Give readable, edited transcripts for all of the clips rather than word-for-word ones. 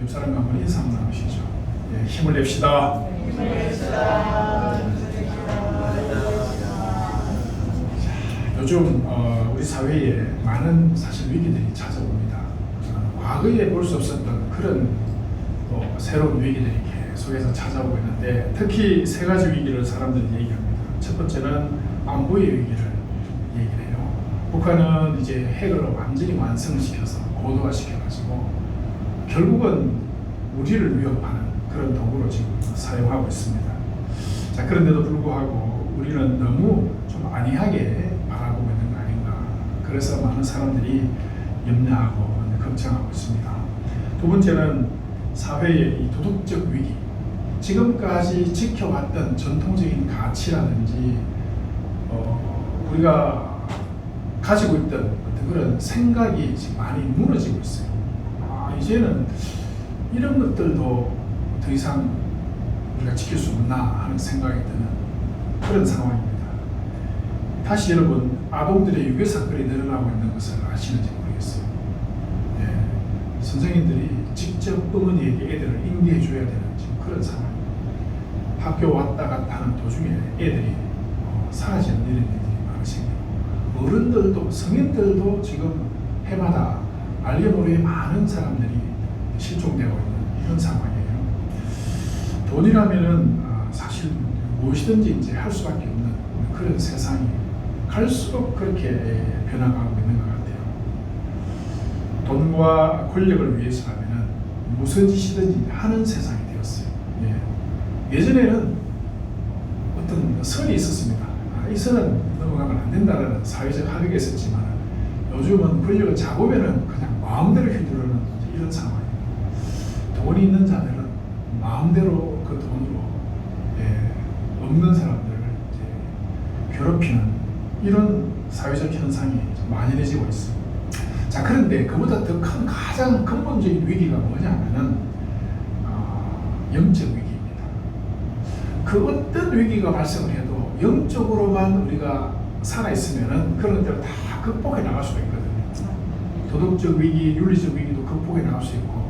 옆 사람과 한번 인사 한번 나누시죠. 예, 힘을 냅시다. 요즘 우리 사회에 많은 사실 위기들이 찾아옵니다. 과거에 볼 수 없었던 그런 새로운 위기들이 계속해서 찾아오고 있는데, 특히 세 가지 위기를 사람들이 얘기합니다. 첫 번째는 안보의 위기를 얘기를 해요. 북한은 이제 핵을 완전히 완성시켜서 고도화시켜가지고 결국은 우리를 위협하는 그런 도구로 지금 사용하고 있습니다. 자, 그런데도 불구하고 우리는 너무 좀 안이하게 바라보고 있는 거 아닌가. 그래서 많은 사람들이 염려하고 걱정하고 있습니다. 두 번째는 사회의 이 도덕적 위기. 지금까지 지켜왔던 전통적인 가치라든지 우리가 가지고 있던 어떤 그런 생각이 지금 많이 무너지고 있어요. 이제는 이런 것들도 더 이상 우리가 지킬 수 없나 하는 생각이 드는 그런 상황입니다. 다시 여러분, 아동들의 유괴 사건이 늘어나고 있는 것을 아시는지 모르겠어요. 예, 선생님들이 직접 어머니에게 애들을 인계해 줘야 되는 지금 그런 상황입니다. 학교 왔다 갔다 하는 도중에 애들이 사라지는 이런 일들이 많으시고, 어른들도 성인들도 지금 해마다 알게모르게 많은 사람들이 실종되고 있는 이런 상황이에요. 돈이라면은 사실 무엇이든지 이제 할 수밖에 없는 그런 세상이 갈수록 그렇게 변화가고 있는 것 같아요. 돈과 권력을 위해서라면은 무슨 짓이든지 하는 세상이 되었어요. 예전에는 어떤 선이 있었습니다. 이 선은 넘어가면 안 된다는 사회적 합의가 있었지만, 요즘은 권력을 잡으면은 그냥 마음대로 휘두르는 이런 상황입니다. 돈이 있는 자들은 마음대로 그 돈으로 없는 사람들을 이제 괴롭히는 이런 사회적 현상이 좀 만연해지고 있습니다. 자, 그런데 그보다 더 큰 가장 근본적인 위기가 뭐냐면은 영적 위기입니다. 그 어떤 위기가 발생을 해도 영적으로만 우리가 살아있으면은 그런 것들을 다 극복해 나갈 수가 있거든요. 도덕적 위기, 윤리적 위기도 극복해 나갈 수 있고,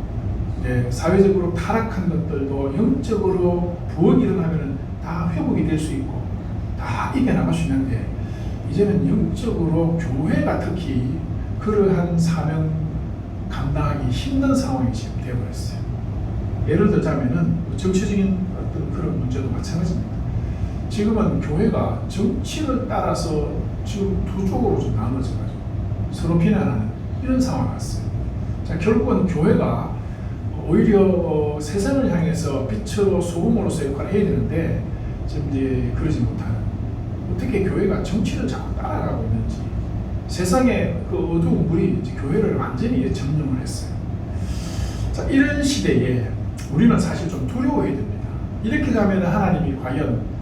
사회적으로 타락한 것들도 영적으로 부흥이 일어나면은 다 회복이 될 수 있고 다 이겨나갈 수 있는데, 이제는 영적으로 교회가 특히 그러한 사명 감당하기 힘든 상황이 지금 되어버렸어요. 예를 들자면은 정치적인 어떤 그런 문제도 마찬가지입니다. 지금은 교회가 정치를 따라서 지금 두 쪽으로 좀 나눠져가지고 서로 비난하는 이런 상황이 왔어요. 자, 결국은 교회가 오히려 세상을 향해서 빛으로 소금으로서 역할을 해야 되는데 지금 이제 그러지 못하는, 어떻게 교회가 정치를 자꾸 따라가고 있는지, 세상의 그 어두운 물이 교회를 완전히 점령을 했어요. 자, 이런 시대에 우리는 사실 좀 두려워해야 됩니다. 이렇게 가면 하나님이 과연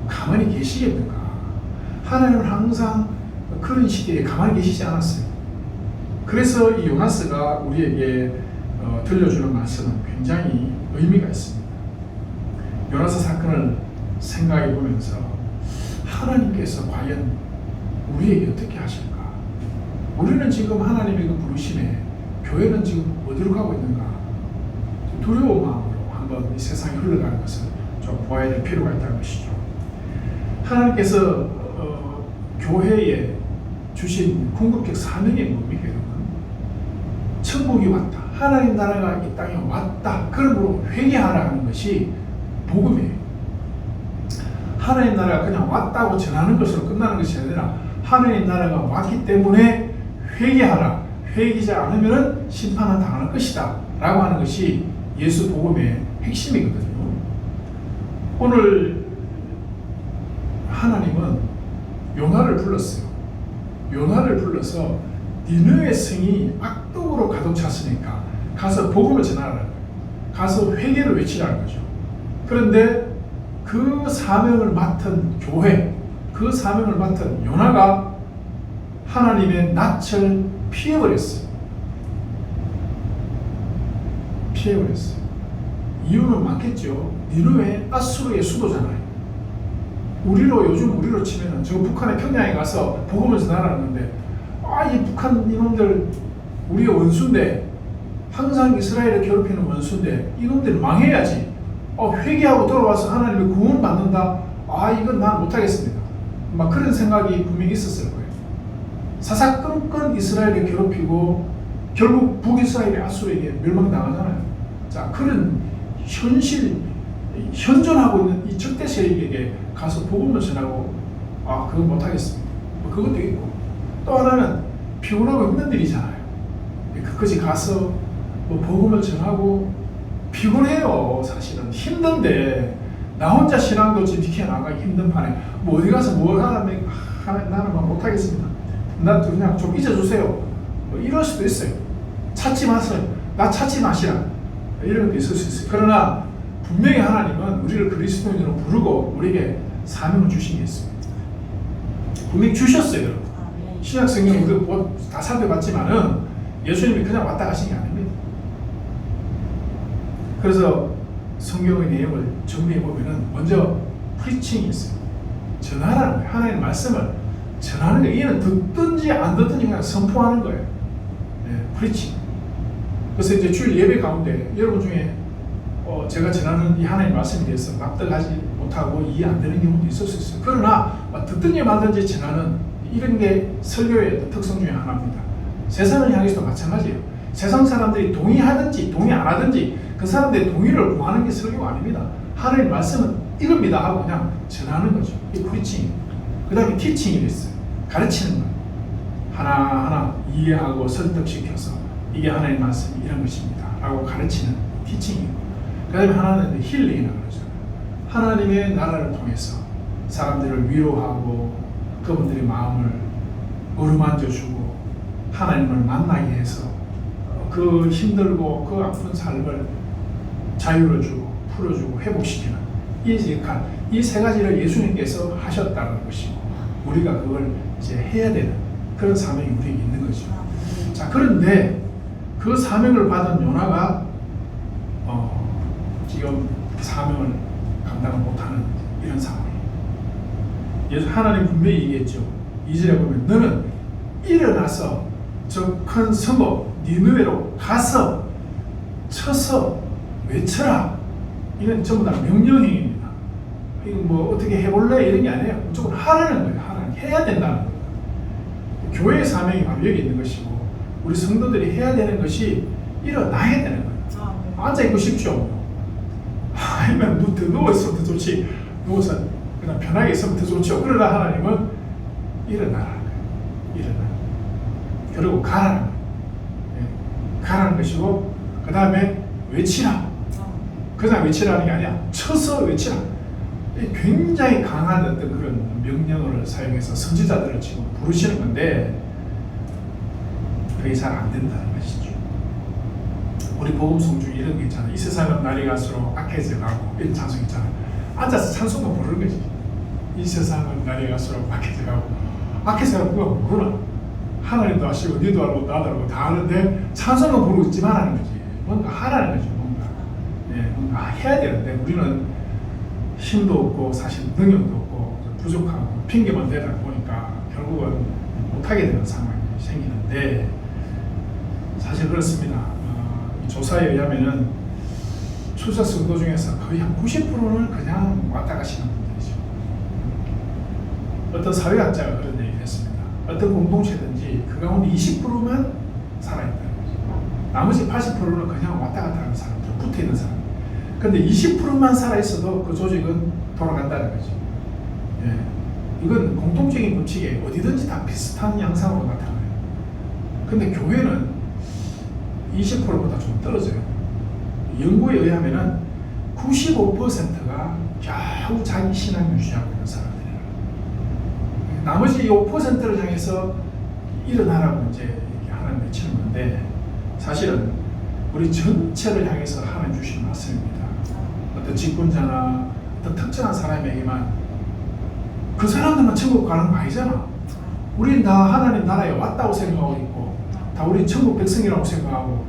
가만히 계시겠는가? 하나님은 항상 그런 시대에 가만히 계시지 않았어요. 그래서 이 요나스가 우리에게 들려주는 말씀은 굉장히 의미가 있습니다. 요나스 사건을 생각해 보면서 하나님께서 과연 우리에게 어떻게 하실까? 우리는 지금 하나님의 그 부르심에, 교회는 지금 어디로 가고 있는가? 두려운 마음으로 한번 이 세상에 흘러가는 것을 좀 보아야 될 필요가 있다는 것이죠. 하나님께서 교회에 주신 궁극적 사명이 뭡니까? 천국이 왔다, 하나님 나라가 이 땅에 왔다, 그러므로 회개하라 하는 것이 복음이에요. 하나님 나라가 그냥 왔다고 전하는 것으로 끝나는 것이 아니라, 하나님 나라가 왔기 때문에 회개하라, 회개하지 않으면 심판을 당할 것이다 라고 하는 것이 예수 복음의 핵심이거든요. 오늘 하나님은 요나를 불렀어요. 요나를 불러서 니느웨 성이 악독으로 가득 찼으니까 가서 복음을 전하라는 거예요. 가서 회개를 외치라는 거죠. 그런데 그 사명을 맡은 교회, 그 사명을 맡은 요나가 하나님의 낯을 피해버렸어요. 피해버렸어요. 이유는 많겠죠. 니느웨 아수르의 수도잖아요. 요즘 우리로 치면은 저 북한의 평양에 가서 복음을 전하라는 건데, 이 북한 이놈들 우리의 원수인데 항상 이스라엘을 괴롭히는 원수인데 이놈들이 망해야지. 회개하고 돌아와서 하나님의 구원 받는다. 이건 난 못하겠습니다. 막 그런 생각이 분명히 있었을 거예요. 사사건건 이스라엘을 괴롭히고 결국 북이스라엘이 아수르에게 멸망당하잖아요. 자, 그런 현존하고 있는 이 적대 세력에게 가서 복음을 전하고 그건 못하겠습니다. 그것도 있고 또 하나는 피곤하고 힘든 일이잖아요. 그것이 가서 복음을 전하고 피곤해요. 사실은 힘든데 나 혼자 신앙도 지켜나가기 힘든 판에 어디 가서 뭘 하라면 나는 못하겠습니다. 나 그냥 좀 잊어주세요. 이럴 수도 있어요. 찾지 마세요. 나 찾지 마시라. 이런 것도 있을 수 있어요. 그러나 분명히 하나님은 우리를 그리스도인으로 부르고 우리에게 사명을 주신 게 있습니다. 분명히 주셨어요. 여러분. 신약 성경 우리가 다 살펴봤지만은 예수님이 그냥 왔다 가신 게 아닙니다. 그래서 성경의 내용을 정리해 보면은 먼저 프리칭이 있어요. 전하라는 거예요. 하나님의 말씀을 전하는 거예요. 이는 듣든지 안 듣든지 그냥 선포하는 거예요. 프리칭. 그래서 이제 주일 예배 가운데 여러분 중에 제가 전하는 이 하나님의 말씀에 대해서 납득하지 못하고 이해 안 되는 경우도 있을 수 있어요. 그러나 듣든지 말든지 전하는 이런 게 설교의 특성 중에 하나입니다. 세상을 향해서도 마찬가지예요. 세상 사람들이 동의하든지 동의 안 하든지 그 사람들의 동의를 구하는 게 설교가 아닙니다. 하나님의 말씀은 이겁니다 하고 그냥 전하는 거죠. 이게 프리칭. 그 다음에 티칭이 있어요. 가르치는 거. 하나하나 이해하고 설득시켜서 이게 하나님의 말씀이 이런 것입니다 라고 가르치는 티칭이고, 그 다음에 하나는 힐링이라고 그러죠. 하나님의 나라를 통해서 사람들을 위로하고 그분들의 마음을 어루만져주고 하나님을 만나게 해서 그 힘들고 그 아픈 삶을 자유를 주고 풀어주고 회복시키는 이 역할, 이 세 가지를 예수님께서 하셨다는 것이고 우리가 그걸 이제 해야 되는 그런 사명이 우리에게 있는 거죠. 자, 그런데 그 사명을 받은 요나가 지금 사명을 감당을 못하는 이런 상황이에요. 하나님 분명히 얘기했죠. 2절에 보면 너는 일어나서 저 큰 성읍 니느웨로 가서 쳐서 외쳐라. 이건 전부 다 명령행위입니다. 이거 뭐 어떻게 해볼래? 이런 게 아니에요. 무조건 하라는 거예요. 하라는 해야 된다는 거예요. 교회의 사명이 바로 여기 있는 것이고 우리 성도들이 해야 되는 것이 일어나야 되는 거예요. 앉아있고 싶죠. 아니면 누워있으면 더 좋지. 누워서 그냥 편하게 있으면 더 좋죠. 그러나 하나님은 일어나라는 거예요. 일어나. 그리고 가라는 거예요. 가라는 것이고 그 다음에 외치라. 그냥 외치라는 게 아니야. 쳐서 외치라. 굉장히 강한 어떤 그런 명령어를 사용해서 선지자들을 지금 부르시는 건데 그게 잘 안 된다는 것이죠. 우리 복음송 중에 이런 게 있잖아요. 이 세상은 날이 갈수록 악해져 가고 이런 찬송 있잖아요. 앉아서 찬송만 부르는 거지. 이 세상은 날이 갈수록 악해져 가고 악해져 가고 누가 모르나. 하나님도 아시고 니도 알고 나도 알고 다 아는데 찬송만 부르고 있지만 하는 거지. 뭔가 하라는 거죠. 뭔가 해야 되는데 우리는 힘도 없고 사실 능력도 없고 부족하고 핑계만 대다 보니까 결국은 못하게 되는 상황이 생기는데 사실 그렇습니다. 조사에 의하면은 출석 성도 중에서 거의 한 90%는 그냥 왔다 가시는 분들이죠. 어떤 사회학자가 그런 얘기를 했습니다. 어떤 공동체든지 그 가운데 20%만 살아있다는 거죠. 나머지 80%는 그냥 왔다 갔다 하는 사람들, 붙어있는 사람. 근데 20%만 살아있어도 그 조직은 돌아간다는 거죠. 이건 공통적인 법칙에 어디든지 다 비슷한 양상으로 나타나요. 근데 교회는 20%보다 좀 떨어져요. 연구에 의하면은 95%가 겨우 자기 신앙을 유지하고 있는 사람들이에요. 나머지 5%를 향해서 일어나라고 이제 이렇게 하나님 외치는 건데 사실은 우리 전체를 향해서 하나님 주신 말씀입니다. 어떤 직분자나 어떤 특정한 사람에게만 그 사람들만 천국 가는 거 아니잖아. 우린 다 하나님 나라에 왔다고 생각하고 있고 다 우리 천국 백성이라고 생각하고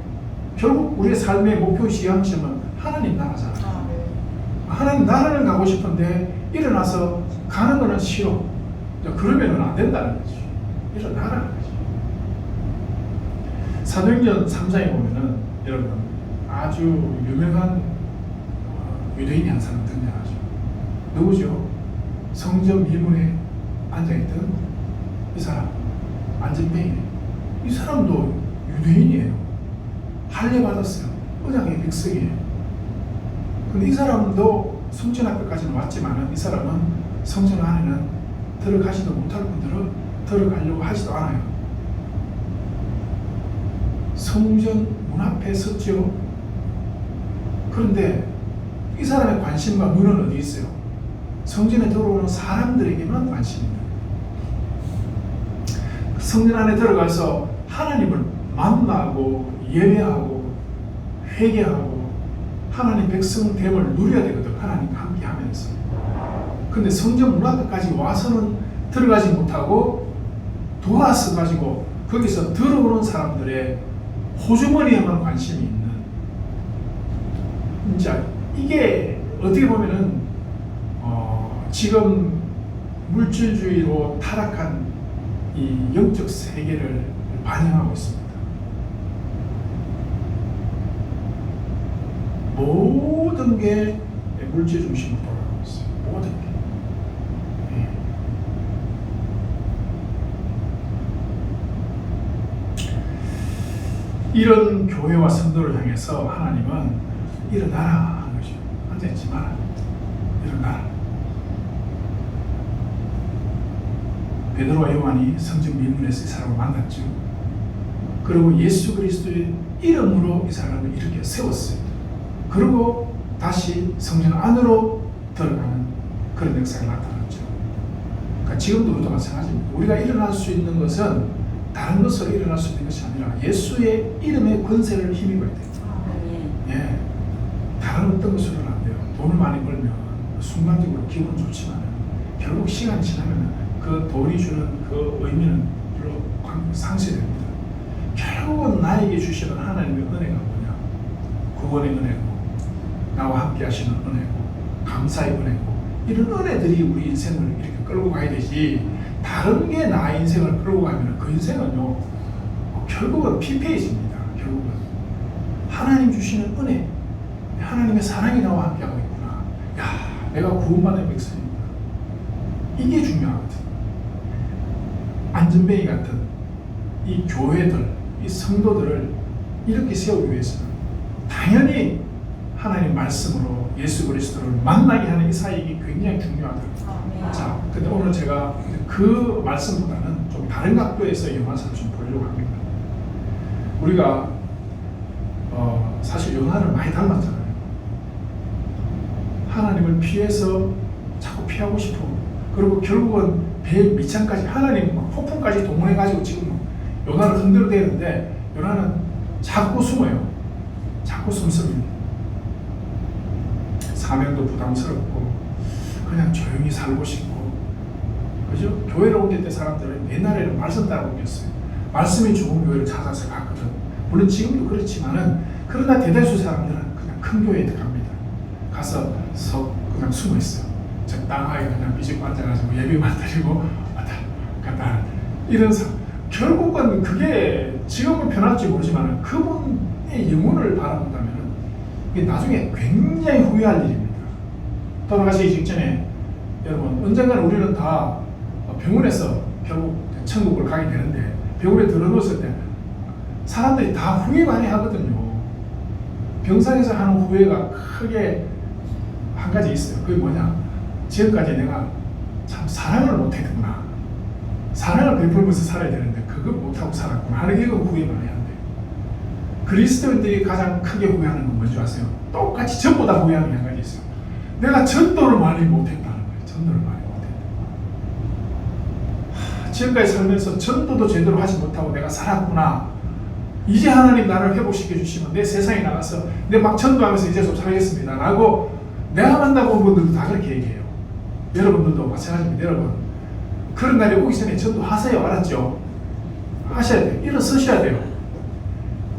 결국 우리의 삶의 목표 지향점은 하나님 나라잖아. 하나님 나라를 가고 싶은데 일어나서 가는 거는 싫어. 그러면은 안 된다는 거지. 일어나라는 거지. 사도행전 3장에 보면은 여러분 아주 유명한 유대인이 한 사람 등장하죠. 누구죠? 성전 미문에 앉아있던 이 사람, 안진뱅이. 이 사람도 유대인이에요. 할례 받았어요. 언약의 백성이에요. 근데 이 사람도 성전 앞에까지는 왔지만은 이 사람은 성전 안에는 들어가지도 못할 분들은 들어가려고 하지도 않아요. 성전 문 앞에 섰죠. 그런데 이 사람의 관심과 눈은 어디 있어요? 성전에 들어오는 사람들에게만 관심입니다. 성전 안에 들어가서 하나님을 만나고 예배하고 회개하고 하나님 백성됨을 누려야 되거든. 하나님과 함께 하면서. 근데 성전 문 앞에까지 와서는 들어가지 못하고 돌아서 가지고 거기서 들어오는 사람들의 호주머니에만 관심이 있는. 자, 이게 어떻게 보면은 지금 물질주의로 타락한 이 영적 세계를 반영하고 있습니다. 모든 게 물질 중심으로 돌아가고 있어요. 모든 게. 이런 교회와 성도를 향해서 하나님은 일어나라 하는 것이죠. 앉아있지 마라. 일어나라. 베드로와 요한이 성전 미문에서 이 사람을 만났죠. 그리고 예수 그리스도의 이름으로 이 사람을 이렇게 세웠어요. 그리고 다시 성전 안으로 들어가는 그런 역사가 나타났죠. 그러니까 지금도 우리도 마찬가지입니다. 우리가 일어날 수 있는 것은 다른 것으로 일어날 수 있는 것이 아니라 예수의 이름의 권세를 힘입어야 돼요. 예, 다른 어떤 것으로는 안 돼요. 돈을 많이 벌면 순간적으로 기분 좋지만 결국 시간이 지나면 그 돈이 주는 그 의미는 별로 상쇄됩니다. 결국은 나에게 주시는 하나님의 은혜가 뭐냐? 구원의 은혜고, 나와 함께 하시는 은혜고, 감사의 은혜고, 이런 은혜들이 우리 인생을 이렇게 끌고 가야 되지, 다른 게 나의 인생을 끌고 가면 그 인생은요, 결국은 피폐해집니다. 결국은. 하나님 주시는 은혜, 하나님의 사랑이 나와 함께 하고 있구나. 야, 내가 구원받은 백성입니다. 이게 중요하거든. 안전뱅이 같은 이 교회들, 이 성도들을 이렇게 세우기 위해서는 당연히 하나님 말씀으로 예수 그리스도를 만나게 하는 이 사역이 굉장히 중요하더라고요. 자, 근데 오늘 제가 그 말씀보다는 좀 다른 각도에서 요나서를 좀 보려고 합니다. 우리가 사실 요나를 많이 닮았잖아요. 하나님을 피해서 자꾸 피하고 싶어. 그리고 결국은 배 밑창까지 하나님 폭풍까지 동원해가지고 지금 요나를 흔들어대는데 요나는 자꾸 숨어요. 자꾸 숨습니다. 사명도 부담스럽고 그냥 조용히 살고 싶고, 그죠? 교회를 옮길 때 사람들은 옛날에는 말씀 따라 옮겼어요. 말씀이 좋은 교회를 찾아서 갔거든. 물론 지금도 그렇지만은, 그러나 대다수 사람들은 그냥 큰 교회에 갑니다. 가서 그냥 숨어 있어요. 적당하게 그냥 비집고 앉아가지고 예배만 드리고 왔다 갔다 이런 결국은 그게 지금은 편할지 모르지만 그분의 영혼을 바라본다면 이게 나중에 굉장히 후회할 일입니다. 돌아가시기 직전에 여러분 언젠가는 우리는 다 병원에서 결국 천국을 가게 되는데, 병원에 들어놓았을 때 사람들이 다 후회 많이 하거든요. 병상에서 하는 후회가 크게 한 가지 있어요. 그게 뭐냐? 지금까지 내가 참 사랑을 못했구나. 사랑을 베풀면서 살아야 되는데 그걸 못하고 살았구나 하는 게 후회 많이 한대요. 그리스도인들이 가장 크게 후회하는 건 뭔지 아세요? 똑같이 전부 다 후회하는 게 한 가지 있어요. 내가 전도를 많이 못했다는 거예요. 전도를 많이 못했다. 지금까지 살면서 전도도 제대로 하지 못하고 내가 살았구나. 이제 하나님 나를 회복시켜 주시면 내 세상에 나가서 내 막 전도하면서 이제 좀 살겠습니다 라고 내가 만나본 분들도 다 그렇게 얘기해요. 여러분들도 마찬가지입니다. 여러분, 그런 날이 오기 전에 전도하세요. 알았죠? 하셔야 돼요. 일어서셔야 돼요.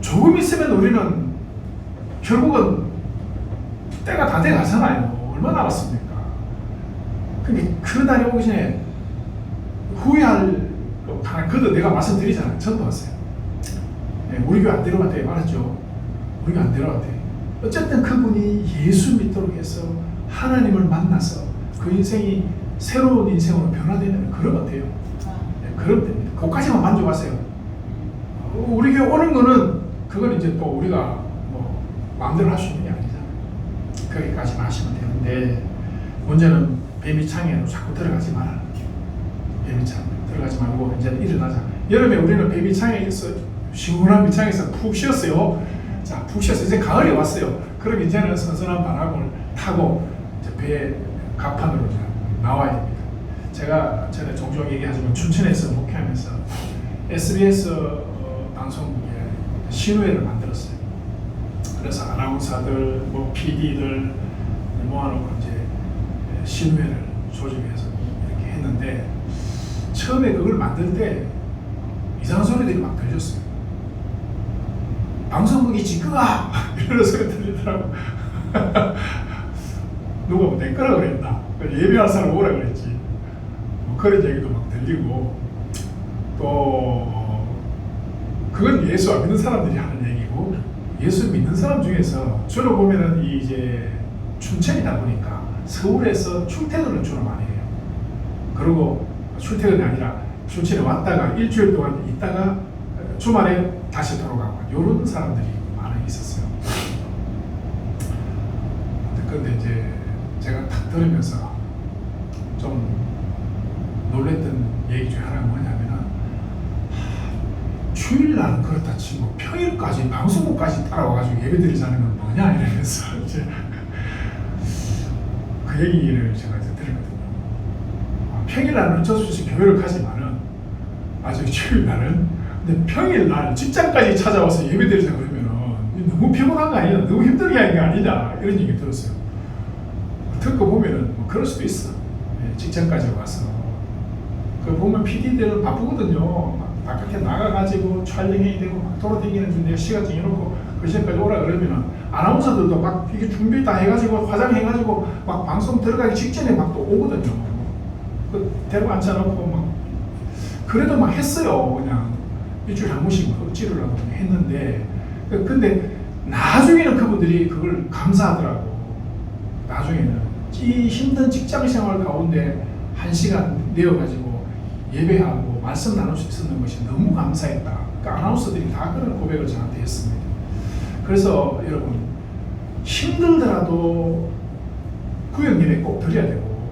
조금 있으면 우리는 결국은 때가 다 돼가잖아요. 얼마 남았습니까? 근데 그 날이 오기 전에 후회할 그도 내가 말씀드리잖아요. 전도하세요. 우리 교회 안 데려갔대요. 알았죠? 우리 교회 안 데려갔대요. 어쨌든 그분이 예수 믿도록 해서 하나님을 만나서 그 인생이 새로운 인생으로 변화되는 그런 것 같아요. 그럼 됩니다. 그것까지만 만족하세요. 우리 교회 오는 거는 그건 이제 또 우리가 뭐 마음대로 할 수 있는 게 아니잖아요. 거기까지만 하시면 되는데 문제는 뱀이 창에는 자꾸 들어가지 말아요. 뱀이 창 들어가지 말고 이제 일어나자. 여름에 우리는 뱀이 창에서 시원한 밑창에서 푹 쉬었어요. 자, 푹 쉬었어요. 이제 가을이 왔어요. 그럼 이제는 선선한 바람을 타고 이제 배 갑판으로 이제 나와야 됩니다. 제가 전에 종종 얘기하지만 춘천에서 목회하면서 SBS 방송국에 신우회를 만들었어요. 그래서 아나운서들, 뭐 PD들 모아놓고 이제 신우회를 조직해서 이렇게 했는데 처음에 그걸 만들 때 이상한 소리들이 막 들렸어요. 방송국이 지끄가 이런 소리 들리더라고. 누가 뭐 내 거라 그랬나? 예배할 사람 오라 그랬지. 뭐 그런 얘기도 막 들리고 또 그건 예수 안 믿는 사람들이 하는 얘기고 예수 믿는 사람 중에서 주로 보면은 이제 춘천이다 보니까 서울에서 출퇴근을 주로 많이 해요. 그리고 출퇴근이 아니라 춘천에 왔다가 일주일 동안 있다가 주말에 다시 돌아가고 이런 사람들이 많이 있었어요. 그런데 이제 제가 딱 들으면서 좀 놀랬던 얘기 중에 하나가 뭐냐면은 주일날은 그렇다 치고 평일까지 방송국까지 따라와가지고 예배드리자는 건 뭐냐 이러면서 이제 그 얘기를 제가 이제 들었거든요. 평일날은 어쩔 수 없이 교회를 가지만은 아주 주일날은 근데 평일날 직장까지 찾아와서 예배드리자 그러면은 너무 피곤한 거 아니냐, 너무 힘들게 하는 게 아니냐 이런 얘기 들었어요. 듣고 보면은 뭐 그럴 수도 있어. 직장까지 와서 그 보면 PD들은 바쁘거든요. 막 바깥에 나가가지고 촬영해야 되고 막 돌아다니는 중에 시간 정해놓고 그 시간까지 오라 그러면은 아나운서들도 막 이게 준비 다 해가지고 화장해가지고 막 방송 들어가기 직전에 막 또 오거든요. 그 대고 앉혀놓고 막 그래도 막 했어요. 그냥 일주일에 한 번씩 억지를 하고 했는데 근데 나중에는 그분들이 그걸 감사하더라고. 나중에는 이 힘든 직장 생활 가운데 1시간 내어가지고 예배하고 말씀 나눌 수 있었는 것이 너무 감사했다. 그러니까 아나운서들이 다 그런 고백을 저한테 했습니다. 그래서 여러분 힘들더라도 구역 예배 꼭 드려야 되고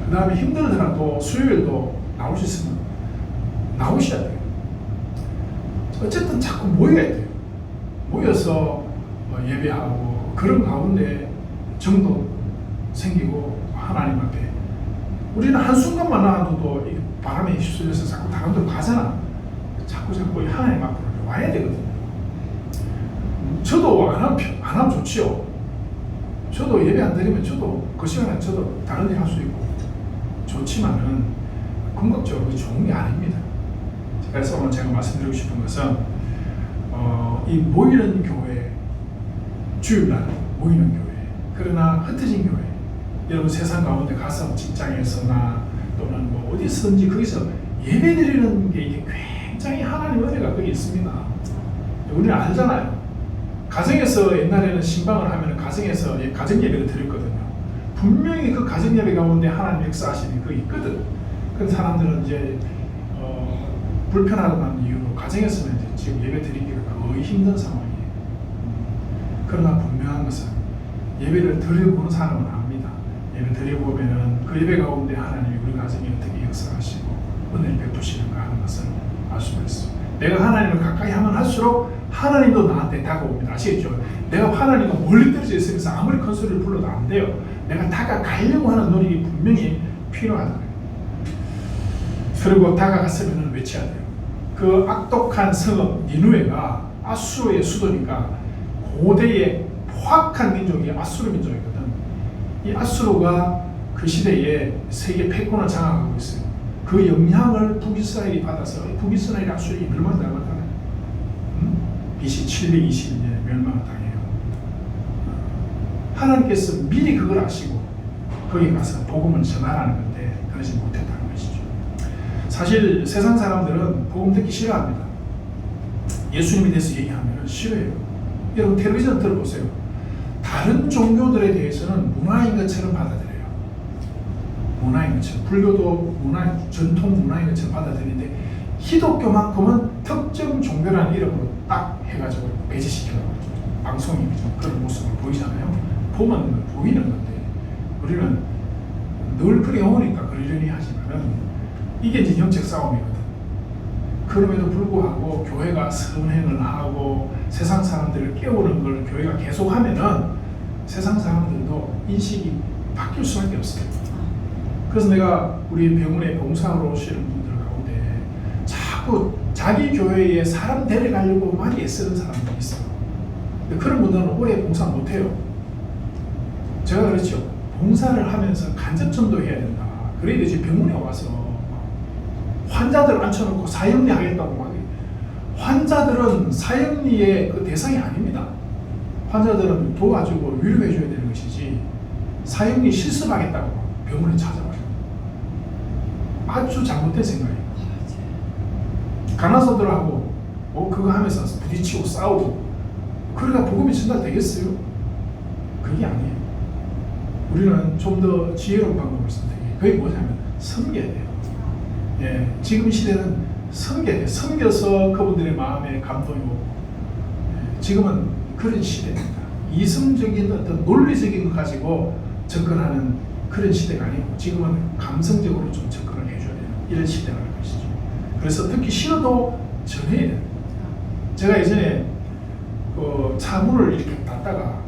그 다음에 힘들더라도 수요일도 나올 수 있으면 나오셔야 돼요. 어쨌든 자꾸 모여야 돼요. 모여서 예배하고 그런 가운데 정도 생기고 하나님 앞에 우리는 한순간만 나와도 바람에 휩쓸려서 자꾸 다른 데로 가잖아. 자꾸 하나님 앞으로 와야 되거든요. 저도 안 하면 좋지요. 저도 예배 안 드리면 저도 그 시간에 저도 다른 일 할 수 있고 좋지만은 궁극적으로 좋은 게 아닙니다. 그래서 오늘 제가 말씀드리고 싶은 것은 이 모이는 교회, 주일날 모이는 교회, 그러나 흩어진 교회, 여러분 세상 가운데 가서 직장에서나 또는 뭐 어디서든지 거기서 예배드리는 게 이게 굉장히 하나님의 은혜가 거기 있습니다. 우리는 알잖아요. 가정에서 옛날에는 신방을 하면 가정에서 가정 예배를 드렸거든요. 분명히 그 가정 예배 가운데 하나님 역사하시는 게 있거든. 그 사람들은 이제 불편하다는 이유로 가정에서는 이제 지금 예배 드리기가 거의 힘든 상황이에요. 그러나 분명한 것은 예배를 드려보는 사람은 압니다. 예배 드려보면은 그 예배 가운데 하나님이 우리 가정에 어떻게 역사하시고 은혜를 베푸시는가 하는 것을 알 수가 있어요. 내가 하나님을 가까이 하면 할수록 하나님도 나한테 다가옵니다. 아시겠죠? 내가 하나님과 멀리 떨어져 있으면서 아무리 큰 소리를 불러도 안 돼요. 내가 다가가려고 하는 노력이 분명히 필요하잖아요. 그리고 다가갔으면 외쳐야 돼요. 그 악독한 성읍 니느웨가 아수르의 수도니까 고대의 포악한 민족이 아수르 민족이거든. 이 아수르가 그 시대에 세계 패권을 장악하고 있어요. 그 영향을 북이스라엘이 받아서 북이스라엘 아수르이 멸망당하잖아요. BC 720년에 멸망당해요. 하나님께서 미리 그걸 아시고 거기 가서 복음을 전하라는 건데 그러지 못했다는 것이죠. 사실 세상 사람들은 복음 듣기 싫어합니다. 예수님에 대해서 얘기하면 싫어해요. 여러분 텔레비전 들어보세요. 다른 종교들에 대해서는 문화인 것처럼 받아들여요. 문화인 것처럼. 불교도 전통 문화인 것처럼 받아들이는데 기독교만큼은 특정 종교라는 이름으로 딱 해가지고 배제시켜요. 방송이 그런 모습을 보이잖아요. 보면 보이는 건데 우리는 늘 그래 오니까 그러려니 하지만은 이게 이제 영적 싸움이거든. 그럼에도 불구하고 교회가 선행을 하고 세상 사람들을 깨우는 걸 교회가 계속하면은 세상 사람들도 인식이 바뀔 수밖에 없어요. 그래서 내가 우리 병원에 봉사하러 오시는 분들 가운데 자꾸 자기 교회에 사람 데려가려고 많이 애쓰는 사람들이 있어요. 그런 분들은 오래 봉사 못해요. 제가 그랬죠. 봉사를 하면서 간접전도 해야 된다. 그래야 지금 병원에 와서 환자들 앉혀놓고 사형리 하겠다고 막. 환자들은 사형리의 그 대상이 아닙니다. 환자들은 도와주고 위로해줘야 되는 것이지 사형리 실습하겠다고 병원에 찾아와요. 아주 잘못된 생각이에요. 간호사들하고 그거 하면서 부딪히고 싸우고 그러니까 복음이 전달되겠어요? 그게 아니에요. 우리는 좀 더 지혜로운 방법을 선택해요. 그게 뭐냐면 섬겨야 돼요. 예, 지금 시대는 섬겨야 돼요. 섬겨서 그분들의 마음에 감동이 오고 지금은 그런 시대입니다. 이성적인 어떤 논리적인 것 가지고 접근하는 그런 시대가 아니고 지금은 감성적으로 좀 접근을 해줘야 되는 이런 시대가 될 것이죠. 그래서 듣기 싫어도 전해야 돼요. 제가 예전에 차 문을 이렇게 닫다가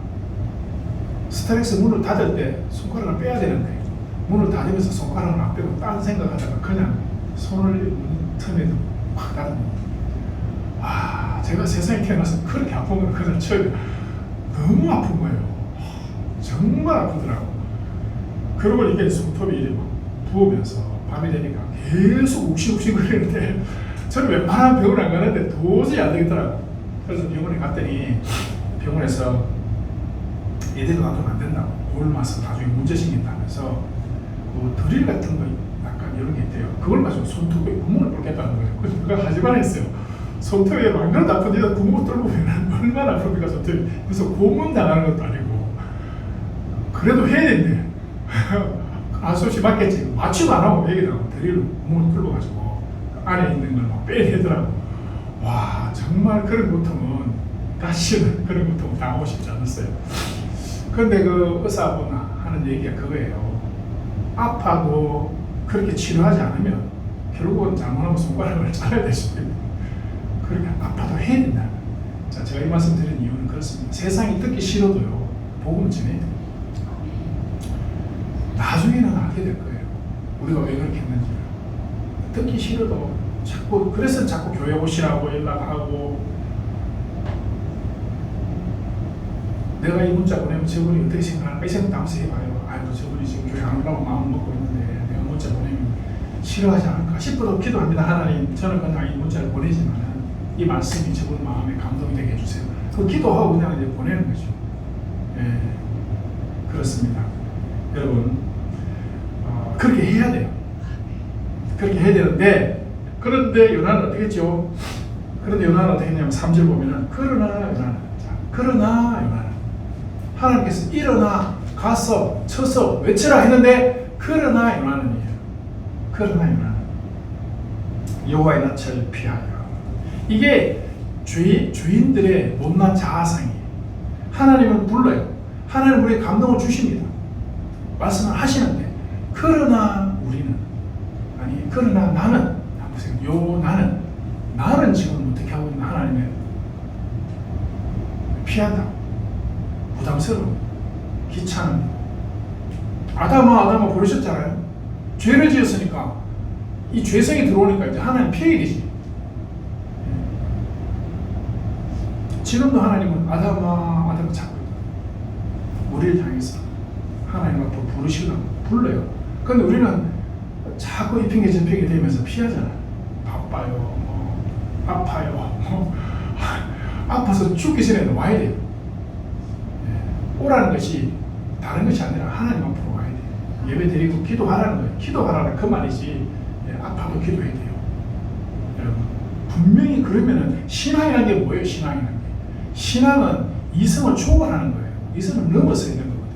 스타렉스 문을 닫을 때 손가락을 빼야 되는데 문을 닫으면서 손가락을 안 빼고 딴 생각하다가 그냥 손을 문 틈에 확 닫은 거예요. 제가 세상에 태어나서 그렇게 아픈 건 그날 처음에 너무 아픈 거예요. 정말 아프더라고. 그러고 이게 손톱이 이제 막 부으면서 밤이 되니까 계속 욱신욱신 거리는데 저는 웬만하면 병원 안 가는데 도저히 안 되겠더라고. 그래서 병원에 갔더니 병원에서 얘들 놔두면 안 된다고. 굶어서 나중에 문제 생긴다면서 드릴 같은 거 약간 이런 게 있대요. 그걸 가지고 손톱에 구멍을 뚫겠다는 거예요. 그래서 내가 하지만 했어요. 손톱에 안 그래도 아픈데 구멍을 뚫으면 얼마나 아픕니까 손톱이. 그래서 고문 당하는 것도 아니고 그래도 해야 된대. 아소시 맞겠지. 마취도 안 하고 얘기도 하고 드릴 구멍을 뚫어가지고 안에 있는 걸 막 빼내더라고. 와 정말 그런 고통은 다시는 그런 고통을 당하고 싶지 않았어요. 그런데 그 의사분 하는 얘기가 그거예요. 아파도 그렇게 치료하지 않으면 결국은 잘못하면 손가락을 잘라야 될 수도 있고 그렇게 아파도 해야 된다. 자, 제가 이 말씀 드린 이유는 그렇습니다. 세상이 듣기 싫어도요 복음을 전해야 됩니다. 나중에는 알게 될 거예요. 우리가 왜 그렇게 했는지. 듣기 싫어도 자꾸 그래서 자꾸 교회 오시라고 연락하고 내가 이 문자 보내면 저분이 어떻게 생각할까 이 생각도 한번 해봐요. 아이고 저분이 지금 교회 안 오라고 마음 먹고 있는데 내가 문자 보내면 싫어하지 않을까 싶어도 기도합니다. 하나님 저는 그냥 이 문자를 보내지만 이 말씀이 저분 마음에 감동이 되게 해주세요. 그 기도하고 그냥 이제 보내는 거죠. 예, 그렇습니다. 여러분 그렇게 해야 돼요. 그렇게 해야 되는데 그런데 요나는 어떻게 했죠? 그런데 요나는 어떻게 했냐면 3절 보면은 그러나 요나는 하나님께서 일어나 가서 쳐서 외쳐라 했는데 그러나 요나는 여호와의 낯을 피하여. 이게 주인들의 못난 자아상이 하나님은 불러요. 하나님 우리에게 감동을 주십니다. 말씀을 하시는데 그러나 나는 나는 지금 어떻게 하고 있는 하나님의 피한다. 부담스러워. 귀찮은. 아담아 부르셨잖아요. 죄를 지었으니까 이 죄성이 들어오니까 이제 하나님 피해야 되지. 지금도 하나님은 아담아 찾고 있다. 우리를 향해서 하나님 앞으로 부르시려고 불러요. 그런데 우리는 자꾸 이 핑계 저 핑계 대면서 피하잖아. 바빠요, 아파요, 아파서 죽기 전에는 와야 돼요. 오라는 것이 다른 것이 아니라 하나님 앞으로 와야 돼요. 예배 드리고 기도하라는 거예요. 기도하라는 그 말이지 아파도 기도해야 돼요. 여러분 분명히 그러면은 신앙이라는 게 뭐예요? 신앙이라는 게. 신앙은 이성을 초월하는 거예요. 이성을 넘어서 있는 거거든.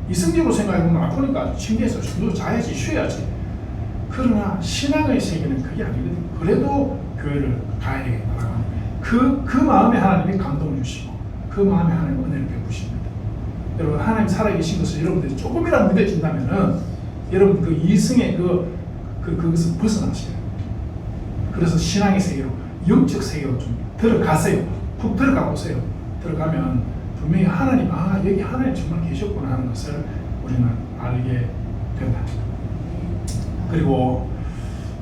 이성적으로 생각해보면 아프니까 침대에서 좀 자야지, 쉬어야지. 그러나 신앙의 세계는 그게 아니거든. 그래도 교회를 가야 되겠다. 그 마음에 하나님이 감동을 주시고 그 마음에 하나님 은혜를 베푸십니다. 여러분 하나님 살아계신 것을 여러분들이 조금이라도 믿어진다면은 여러분 그 이성의 그것을 벗어나셔요. 그래서 신앙의 세계로 영적 세계로 좀 들어가세요. 푹 들어가 보세요. 들어가면 분명히 하나님 여기 하나님 정말 계셨구나 하는 것을 우리는 알게 된다. 그리고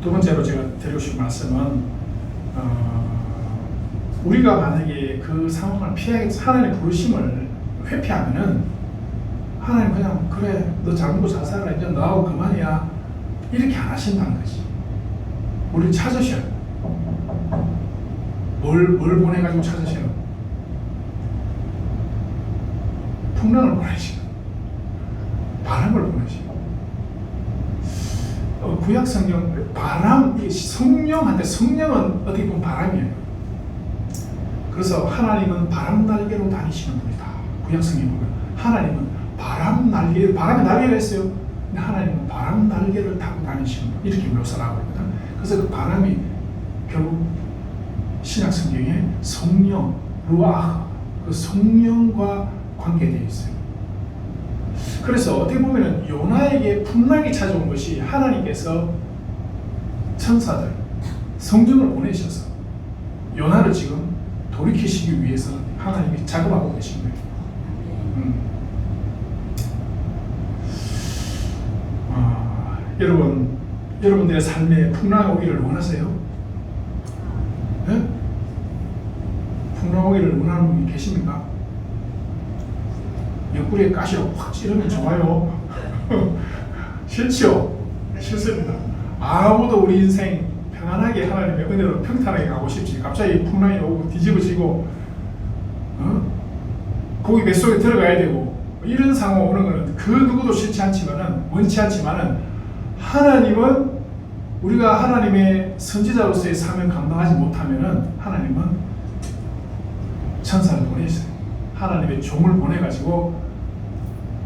두 번째로 제가 드리고 싶은 말씀은 우리가 만약에 그 상황을 피하기 위해서 하나님의 부르심을 회피하면은 하나님 그냥 그래 너 잘못 잘 살아 이제 너하고 그만이야 이렇게 안 하신다는 거지. 우리를 찾으셔요. 뭘 보내가지고 찾으셔요? 풍랑을 보내시고 바람을 보내시고 구약 성경 바람 성령한테 성령은 어떻게 보면 바람이에요. 그래서 하나님은 바람 날개로 다니시는 분이다. 구약 성경 보면 하나님은 바람의 날개가 있어요. 근데 하나님은 바람 날개를 타고 다니시는 분 이렇게 묘사를 하고 있거든. 그래서 그 바람이 결국 신약 성경에 성령 루아흐 그 성령과 관계되어 있어요. 그래서 어떻게 보면은 요나에게 풍랑이 찾아온 것이 하나님께서 천사들, 성령을 보내셔서 요나를 지금 돌이키시기 위해서 하나님이 작업하고 계신 거예요. 여러분들의 삶에 풍랑 오기를 원하세요? 네? 풍랑 오기를 원하는 분이 계십니까? 옆구리에 가시로 확 찌르면 좋아요. 싫죠? 싫습니다. 아무도 우리 인생 평안하게 하나님의 은혜로 평탄하게 가고 싶지. 갑자기 풍랑이 오고 뒤집어지고 고기 뱃속에 들어가야 되고 이런 상황 오는 것은 그 누구도 싫지 않지만은 원치 않지만은 하나님은 우리가 하나님의 선지자로서의 사명 감당하지 못하면은 하나님은 천사를 보내셨어요. 하나님의 종을 보내가지고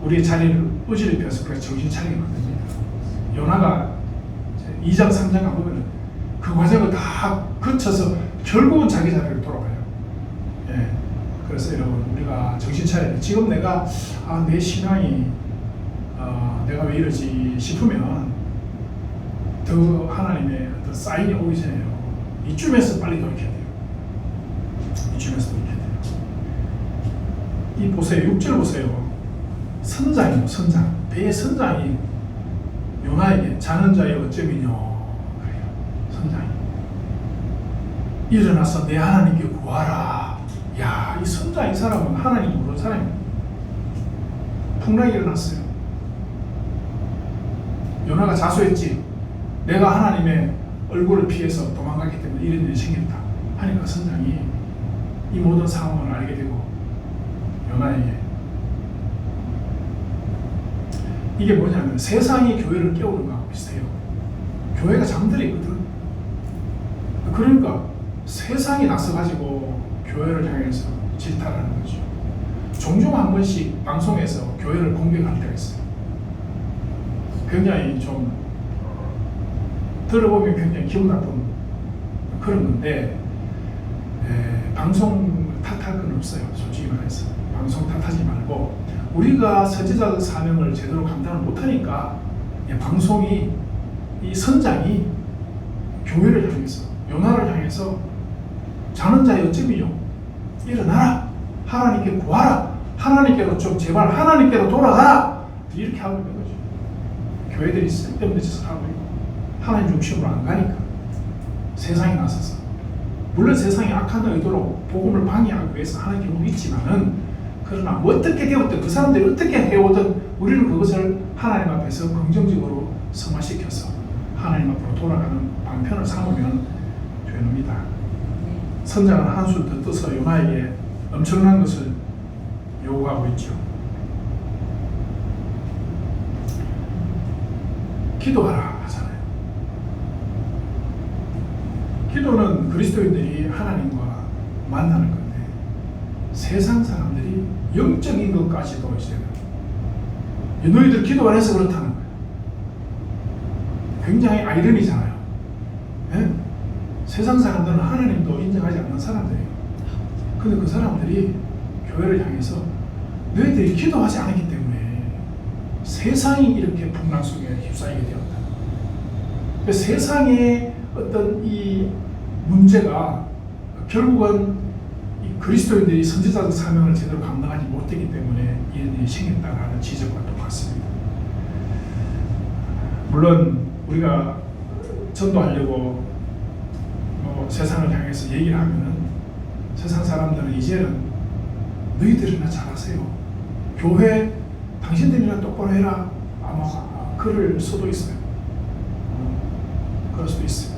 우리의 자리를 어지럽혀서 우리가 정신 차리게 만듭니다. 요나가 2장 3장 가보면 그 과정을 다 거쳐서 결국은 자기 자리로 돌아가요. 예. 그래서 여러분 우리가 정신 차려야 돼. 지금 내가 내 신앙이 내가 왜 이러지 싶으면 더 하나님의 어떤 사인이 오기 전에요. 이쯤에서 빨리 돌이켜야 돼요. 이쯤에서 돌이켜야 돼요. 이 보세요. 6절 보세요. 선장이요. 선장. 배의 선장이 요나에게 자는 자의 어쩌면요. 그래요. 선장이. 일어나서 내 하나님께 구하라. 야, 이 선장 이 사람은 하나님 모르는 사람이에요. 풍랑이 일어났어요. 요나가 자수했지. 내가 하나님의 얼굴을 피해서 도망갔기 때문에 이런 일이 생겼다. 하니까 선장이 이 모든 상황을 알게 되고 요나에게 이게 뭐냐면 세상이 교회를 깨우는 거하고 비슷해요. 교회가 잠들어 있거든. 그러니까 세상이 나서가지고 교회를 향해서 질타하는 거죠. 종종 한 번씩 방송에서 교회를 공격할 때가 있어요. 굉장히 좀 들어보면 굉장히 기분 나쁜 그런 건데 방송 탓할 건 없어요. 솔직히 말해서 방송 탓하지 말고 우리가 선지자적 사명을 제대로 감당을 못하니까 방송이 이 선장이 교회를 향해서 요나를 향해서 자는 자의 어찌미요 일어나라 하나님께 구하라 하나님께로 좀 제발 하나님께로 돌아가라 이렇게 하고 있는 거죠. 교회들이 쓸데없는 짓을 하고 있고 하나님 중심으로 안 가니까 세상에 나서서 물론 세상이 악한 의도로 복음을 방해하기 위해서 하는 경우도 있지만은 그러나 어떻게 되었든 그 사람들이 어떻게 해오든 우리는 그것을 하나님 앞에서 긍정적으로 승화시켜서 하나님 앞으로 돌아가는 방편을 삼으면 됩니다. 선장은 한술 더 떠서 요나에게 엄청난 것을 요구하고 있죠. 기도하라 하잖아요. 기도는 그리스도인들이 하나님과 만나는 건데 세상 사람들이 영적인 것까지도 이제 너희들 기도 안 해서 그렇다는 거예요. 굉장히 아이러니잖아요. 네? 세상 사람들은 하나님도 인정하지 않는 사람들이에요. 근데 그 사람들이 교회를 향해서 너희들이 기도하지 않았기 때문에 세상이 이렇게 풍랑 속에 휩싸이게 되었다. 세상의 어떤 이 문제가 결국은 이 그리스도인들이 선지자적 사명을 제대로 감당하지 못했기 때문에 이런 일이 생겼다는 지적과 똑같습니다. 물론 우리가 전도하려고 세상을 향해서 얘기를 하면은 세상 사람들은 이제는 너희들이나 잘하세요. 교회 당신들이나 똑바로 해라. 아마 그럴 수도 있어요. 그럴 수도 있어요.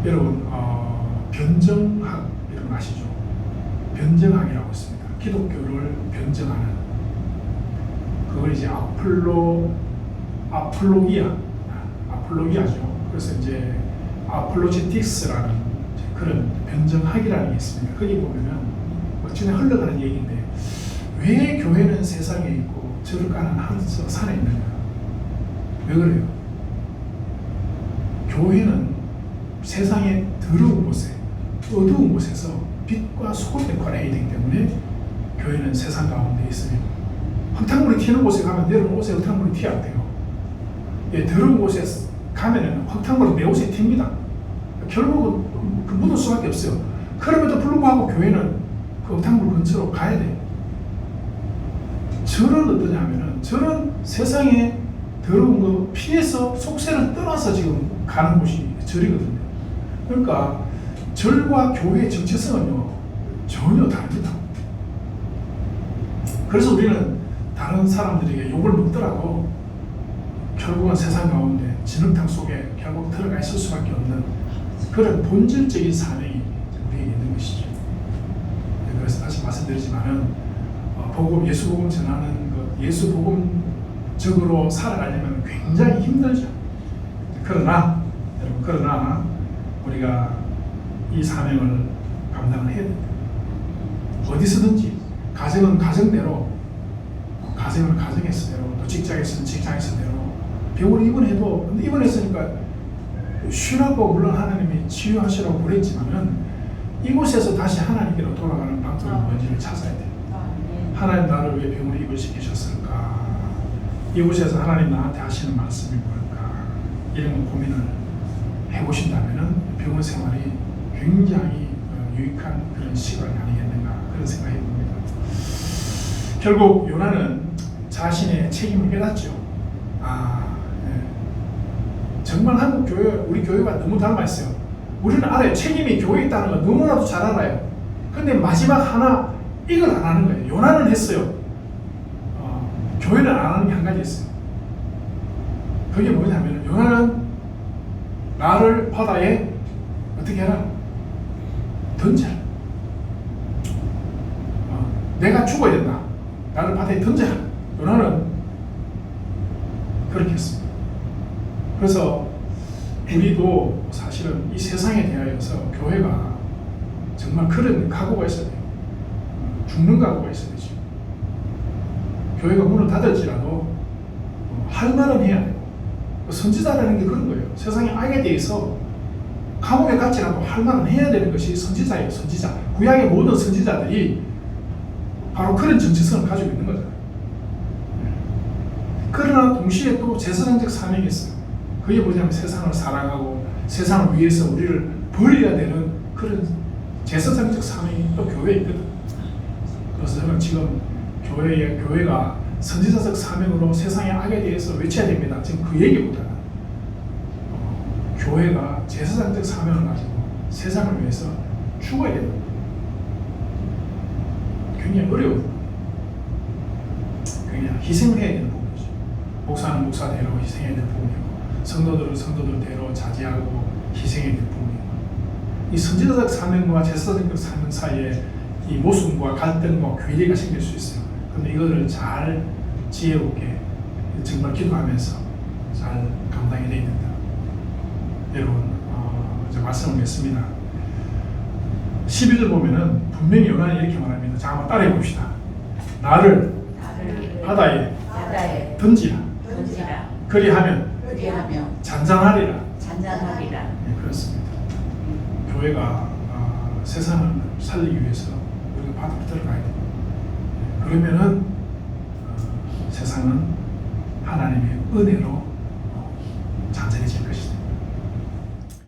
여러분 변정학 이런 거 아시죠? 변정학이라고 있습니다. 기독교를 변정하는 그걸 이제 아폴로기아죠. 그래서 이제 아폴로제틱스라는 그런 변정학이라는 게 있습니다. 거기 보면은 전에 흘러가는 얘기인데 왜 교회는 세상에 있고 저를 까는 산에 있느냐? 왜 그래요? 교회는 세상의 더러운 곳에 어두운 곳에서 빛과 소금의 역할을 해야 되기 때문에 교회는 세상 가운데 있으며 흙탕물이 튀는 곳에 가면 여러분 옷에 흙탕물이 튀어야 안 돼요. 예, 더러운 곳에 가면은 흙탕물이 내 옷에 튑니다. 결국은 그 묻을 수밖에 없어요. 그럼에도 불구하고 교회는 그 흙탕물 근처로 가야 돼요. 저는 어떠냐 하면은 저는 세상에 더러운 거 피해서 속세를 떠나서 지금 가는 곳이 절이거든요. 그러니까 절과 교회의 정체성은요 전혀 다릅니다. 그래서 우리는 다른 사람들에게 욕을 먹더라도 결국은 세상 가운데 진흙탕 속에 결국 들어가 있을 수밖에 없는 그런 본질적인 사명이 우리에게 있는 것이죠. 그래서 다시 말씀드리지만은 예수 복음 전하는 것, 예수 복음적으로 살아가려면 굉장히 힘들죠. 그러나 우리가 이 사명을 감당을 해야 됩니다. 어디서든지 가정은 가정대로, 가정은 가정에서대로, 또 직장에서는 직장에서대로 병원에 입원해도 근데 입원했으니까 쉬라고 물론 하나님이 치유하시라고 그랬지만은 이곳에서 다시 하나님께로 돌아가는 방법이 뭔지를 찾아야 돼요. 하나님 나를 왜 병원에 입원시키셨을까? 이곳에서 하나님 나한테 하시는 말씀이 뭘까? 이런 고민을 해보신다면은 병원 생활이 굉장히 유익한 그런 시간이 아니겠는가 그런 생각이 듭니다. 결국 요나는 자신의 책임을 깨닫죠. 정말 한국 교회, 우리 교회가 너무 닮아 있어요. 우리는 알아요. 책임이 교회에 있다는 걸 너무나도 잘 알아요. 근데 마지막 하나 이걸 안 하는 거예요. 요나는 했어요. 교회는 안 하는 게 한 가지 있어요. 그게 뭐냐면 요나는 나를 바다에 어떻게 해라? 던져라. 내가 죽어야 된다. 나를 바다에 던져라. 요나는 그렇게 했습니다. 그래서 우리도 사실은 이 세상에 대하여서 교회가 정말 그런 각오가 있어야 돼요. 죽는 각오가 있어야 되죠. 교회가 문을 닫을지라도 할 말은 해야 돼요. 선지자라는 게 그런 거예요. 세상의 악에 대해서 감옥에 갇지라도 할 말은 해야 되는 것이 선지자예요. 선지자. 구약의 모든 선지자들이 바로 그런 정체성을 가지고 있는 거잖아요. 그러나 동시에 또 제사장적 사명이 있어요. 그게 뭐냐면 세상을 사랑하고 세상을 위해서 우리를 벌려야 되는 그런 제사장적 사명이 또 교회에 있거든. 그래서 저는 지금 교회가 선지자적 사명으로 세상의 악에 대해서 외쳐야 됩니다. 지금 그 얘기보다는 교회가 제사장적 사명을 가지고 세상을 위해서 죽어야 된다. 굉장히 어려워요. 굉장히 희생을 해야 되는 부분이죠. 목사는 목사대로 희생해야 될 부분이고 성도들은 성도들대로 자제하고 희생해야 될 부분이고 이 선지자적 사명과 제사장적 사명 사이에 이 모순과 갈등과 괴리가 생길 수 있어요. 그런데 이거를 잘 지혜롭게 정말 기도하면서 잘 감당해야 됩니다. 여러분 이제 말씀을 했습니다. 12절 보면은 분명히 요나는 이렇게 말합니다. 자, 한번 따라해 봅시다. 나를 바다에 던지라. 그리하면 잔잔하리라. 네, 그렇습니다. 교회가 세상을 살리기 위해서 우리가 바다로 들어가야 됩니다. 그러면은 세상은 하나님의 은혜로